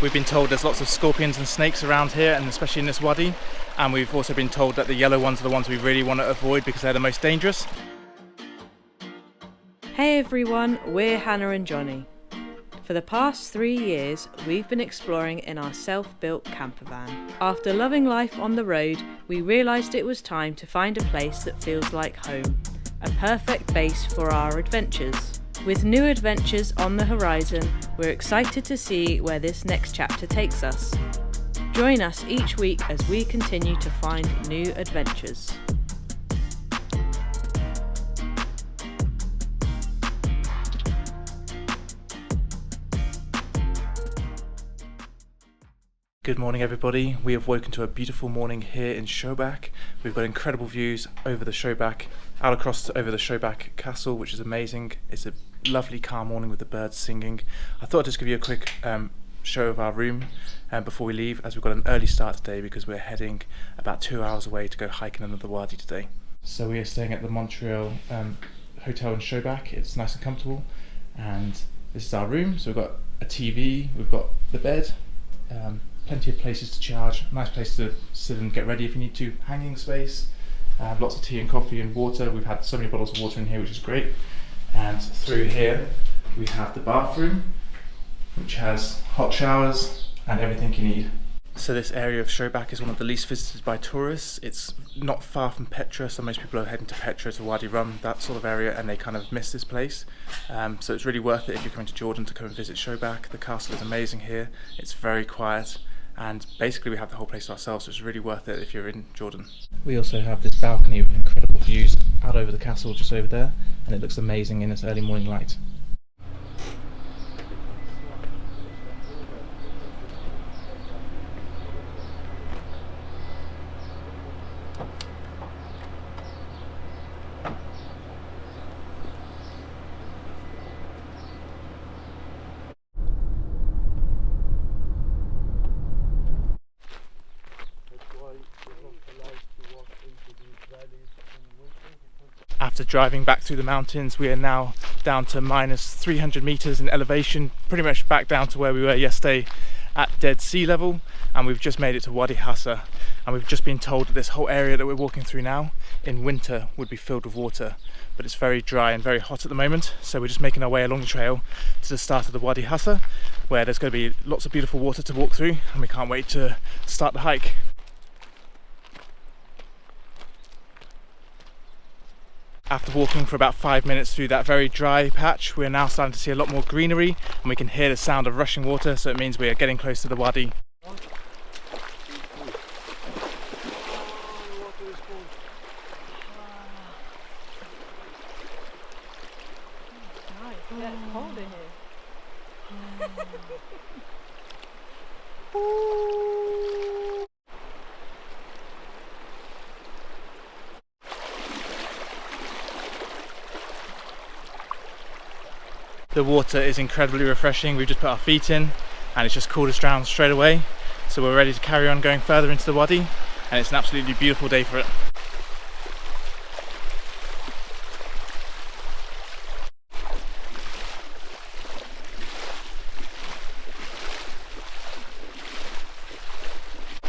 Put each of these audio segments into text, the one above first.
We've been told there's lots of scorpions and snakes around here, and especially in this wadi, and we've also been told that the yellow ones are the ones we really want to avoid because they're the most dangerous. Hey everyone, we're Hannah and Jonny. For the past 3 years, we've been exploring in our self-built camper van. After loving life on the road, we realised it was time to find a place that feels like home, a perfect base for our adventures. With new adventures on the horizon, we're excited to see where this next chapter takes us. Join us each week as we continue to find new adventures. Good morning everybody, we have woken to a beautiful morning here in Showback. We've got incredible views over the Showback, over the Showback Castle, which is amazing. It's a lovely calm morning with the birds singing. I thought I'd just give you a quick show of our room before we leave, as we've got an early start today because we're heading about 2 hours away to go hiking another wadi today. So we are staying at the Montreal Hotel in Showback. It's nice and comfortable, and this is our room. So we've got a TV, we've got the bed, plenty of places to charge, nice place to sit and get ready if you need to, hanging space, lots of tea and coffee and water. We've had so many bottles of water in here, which is great. And through here we have the bathroom, which has hot showers and everything you need. So this area of Showback is one of the least visited by tourists. It's not far from Petra, so most people are heading to Petra, to Wadi Rum, that sort of area, and they kind of miss this place. So it's really worth it if you're coming to Jordan to come and visit Showback. The castle is amazing here, it's very quiet, and basically we have the whole place to ourselves, so it's really worth it if you're in Jordan. We also have this balcony with incredible views out over the castle just over there, and it looks amazing in its early morning light. After driving back through the mountains, we are now down to minus 300 meters in elevation, pretty much back down to where we were yesterday at dead sea level, and we've just made it to Wadi Hasa, and we've just been told that this whole area that we're walking through now in winter would be filled with water, but it's very dry and very hot at the moment, so we're just making our way along the trail to the start of the Wadi Hasa, where there's going to be lots of beautiful water to walk through, and we can't wait to start the hike. After walking for about 5 minutes through that very dry patch, we're now starting to see a lot more greenery, and we can hear the sound of rushing water, so it means we are getting close to the wadi. The water is incredibly refreshing. We've just put our feet in and it's just cooled us down straight away. So we're ready to carry on going further into the wadi, and it's an absolutely beautiful day for it.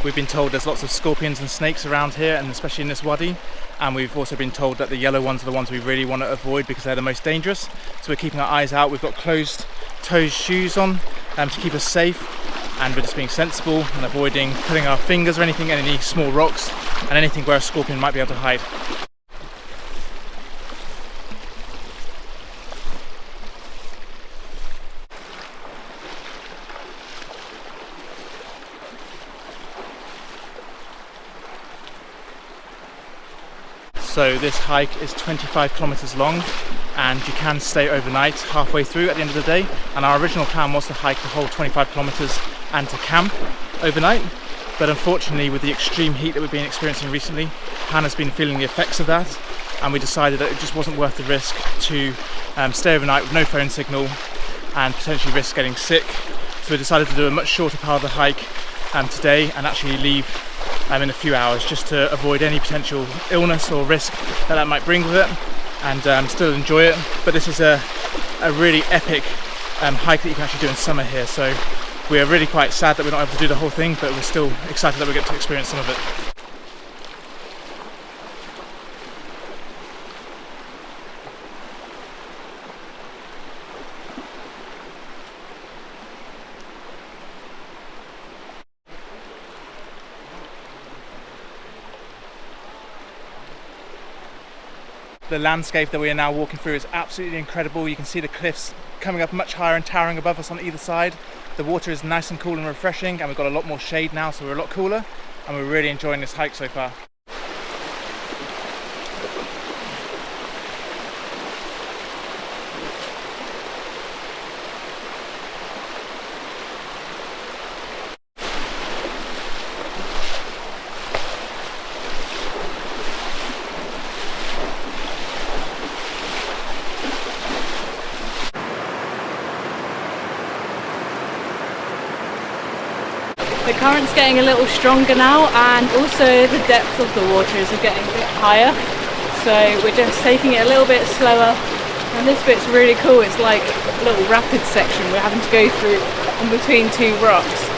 We've been told there's lots of scorpions and snakes around here, and especially in this wadi, and we've also been told that the yellow ones are the ones we really want to avoid because they're the most dangerous. So we're keeping our eyes out. We've got closed-toed shoes on to keep us safe, and we're just being sensible and avoiding cutting our fingers or anything, any small rocks and anything where a scorpion might be able to hide. So this hike is 25 kilometers long, and you can stay overnight halfway through at the end of the day. And our original plan was to hike the whole 25 kilometers and to camp overnight. But unfortunately, with the extreme heat that we've been experiencing recently, Hannah's been feeling the effects of that, and we decided that it just wasn't worth the risk to stay overnight with no phone signal and potentially risk getting sick. So we decided to do a much shorter part of the hike today and actually leave in a few hours, just to avoid any potential illness or risk that might bring with it, and still enjoy it. But this is a really epic hike that you can actually do in summer here, so We are really quite sad that we're not able to do the whole thing, but we're still excited that we get to experience some of it. The landscape that we are now walking through is absolutely incredible. You can see the cliffs coming up much higher and towering above us on either side. The water is nice and cool and refreshing, and we've got a lot more shade now, so we're a lot cooler, and we're really enjoying this hike so far. The current's getting a little stronger now, and also the depth of the water is getting a bit higher, so we're just taking it a little bit slower, and this bit's really cool. It's like a little rapid section we're having to go through in between two rocks,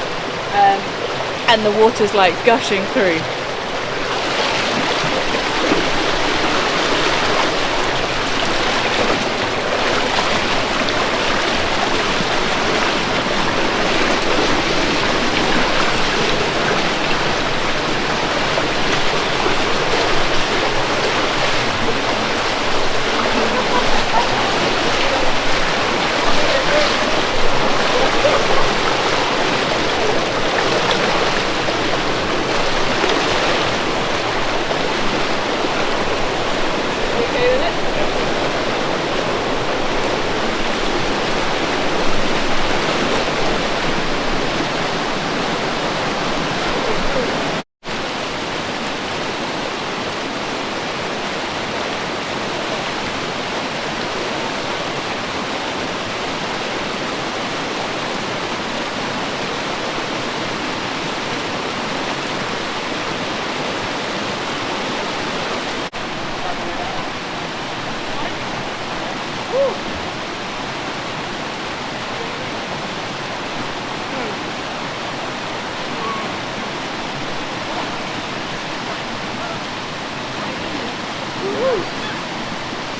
and the water's like gushing through.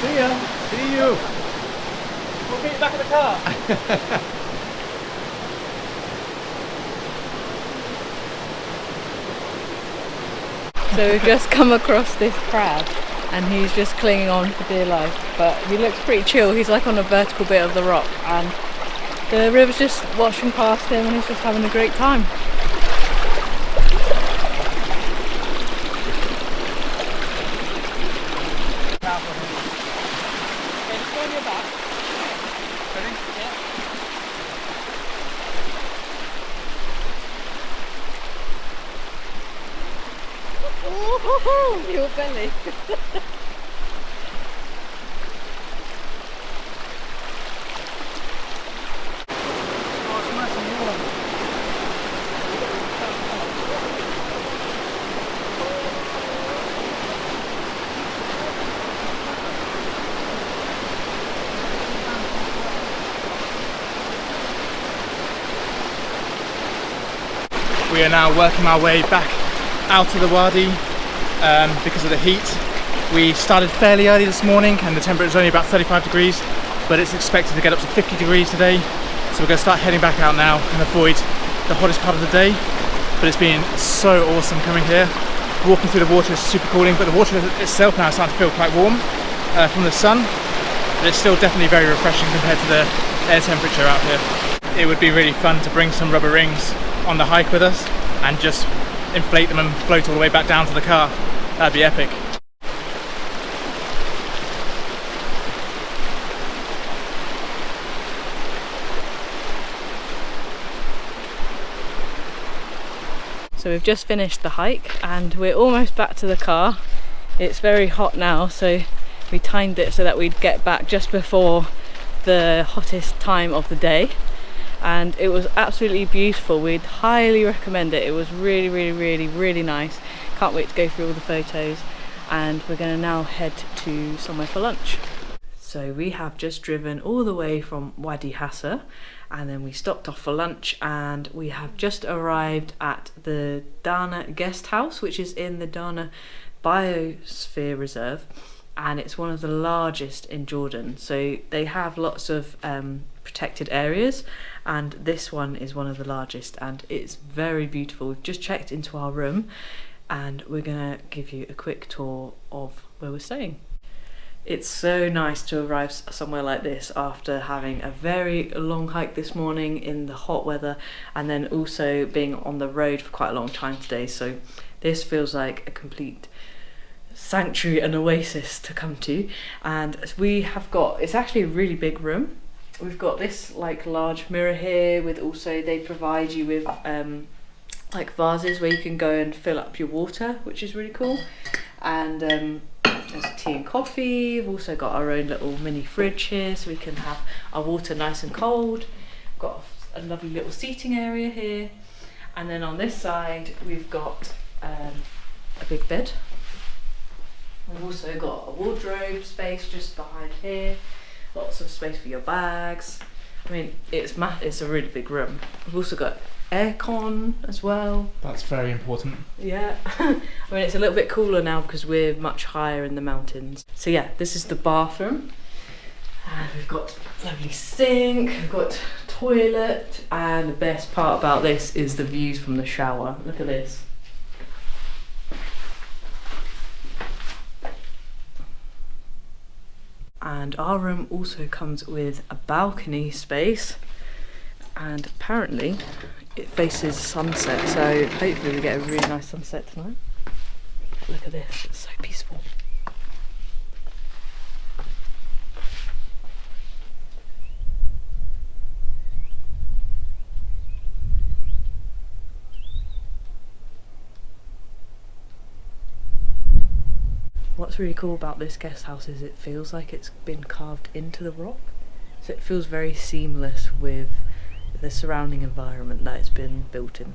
See ya. See you. We'll meet you back in the car. So we've just come across this crab, and he's just clinging on for dear life, but he looks pretty chill. He's like on a vertical bit of the rock, and the river's just washing past him, and he's just having a great time. Your belly. We are now working our way back out of the wadi because of the heat. We started fairly early this morning and the temperature is only about 35 degrees, but it's expected to get up to 50 degrees today. So we're going to start heading back out now and avoid the hottest part of the day. But it's been so awesome coming here. Walking through the water is super cooling, but the water itself now is starting to feel quite warm from the sun. But it's still definitely very refreshing compared to the air temperature out here. It would be really fun to bring some rubber rings on the hike with us and just inflate them and float all the way back down to the car. That'd be epic. So we've just finished the hike and we're almost back to the car. It's very hot now, so we timed it so that we'd get back just before the hottest time of the day. And it was absolutely beautiful. We'd highly recommend it. It was really nice. Can't wait to go through all the photos, and we're going to now head to somewhere for lunch. So we have just driven all the way from Wadi Hasa, and then we stopped off for lunch, and we have just arrived at the Dana guest house, which is in the Dana Biosphere Reserve, and it's one of the largest in Jordan. So they have lots of protected areas, and this one is one of the largest, and it's very beautiful. We've just checked into our room, and we're gonna give you a quick tour of where we're staying. It's so nice to arrive somewhere like this after having a very long hike this morning in the hot weather, and then also being on the road for quite a long time today. So this feels like a complete sanctuary, an oasis to come to. And we have got, it's actually a really big room. We've got this like large mirror here, with also they provide you with like vases where you can go and fill up your water, which is really cool. And there's tea and coffee. We've also got our own little mini fridge here, so we can have our water nice and cold. We've got a lovely little seating area here, and then on this side we've got a big bed. We've also got a wardrobe space just behind here. Lots of space for your bags. I mean, it's a really big room. We've also got aircon as well. That's very important. Yeah. I mean, it's a little bit cooler now because we're much higher in the mountains. So yeah, this is the bathroom. And we've got a lovely sink, we've got toilet, and the best part about this is the views from the shower. Look at this. And our room also comes with a balcony space, and apparently it faces sunset, so hopefully we get a really nice sunset tonight. Look at this, it's so peaceful. What's really cool about this guest house is it feels like it's been carved into the rock, so it feels very seamless with the surrounding environment that it's been built in.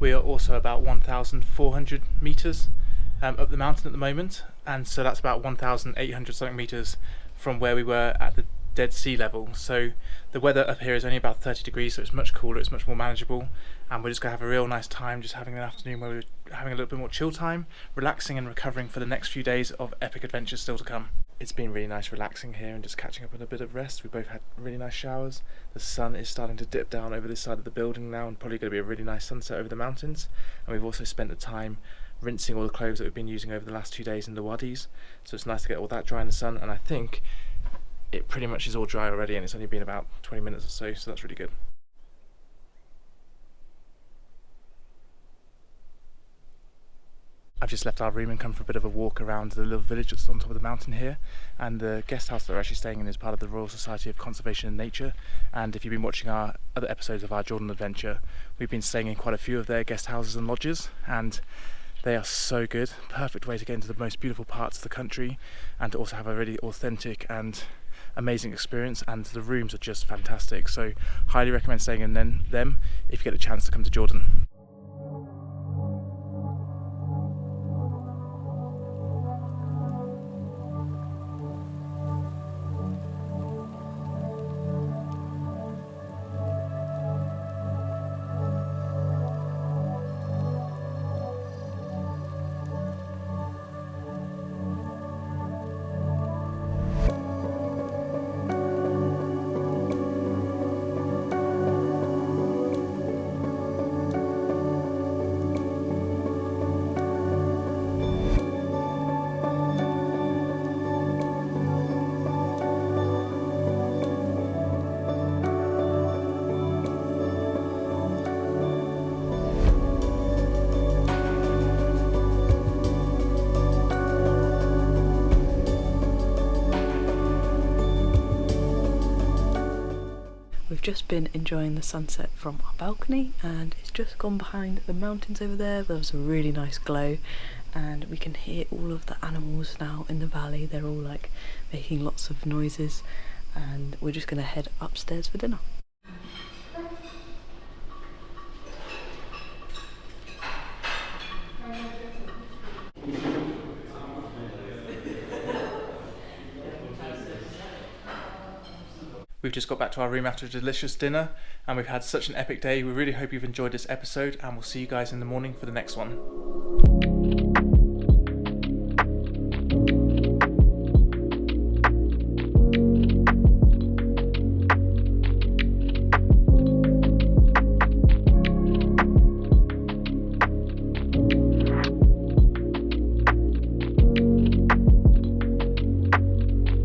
We are also about 1,400 metres up the mountain at the moment, and so that's about 1,800 something metres from where we were at the dead sea level. So the weather up here is only about 30 degrees, so it's much cooler, it's much more manageable, and we're just going to have a real nice time just having an afternoon where we're having a little bit more chill time, relaxing and recovering for the next few days of epic adventures still to come. It's been really nice relaxing here and just catching up on a bit of rest. We both had really nice showers. The sun is starting to dip down over this side of the building now, and probably going to be a really nice sunset over the mountains. And we've also spent the time rinsing all the clothes that we've been using over the last 2 days in the wadis, so it's nice to get all that dry in the sun, and I think it pretty much is all dry already, and it's only been about 20 minutes or so, so that's really good. I've just left our room and come for a bit of a walk around the little village that's on top of the mountain here, and the guest house that we're actually staying in is part of the Royal Society of Conservation and Nature. And if you've been watching our other episodes of our Jordan adventure, we've been staying in quite a few of their guest houses and lodges, and they are so good. Perfect way to get into the most beautiful parts of the country and to also have a really authentic and amazing experience, and the rooms are just fantastic, so highly recommend staying in them if you get the chance to come to Jordan. We've just been enjoying the sunset from our balcony, and it's just gone behind the mountains over there. There's a really nice glow, and we can hear all of the animals now in the valley. They're all like making lots of noises, and we're just going to head upstairs for dinner. We've just got back to our room after a delicious dinner, and we've had such an epic day. We really hope you've enjoyed this episode, and we'll see you guys in the morning for the next one.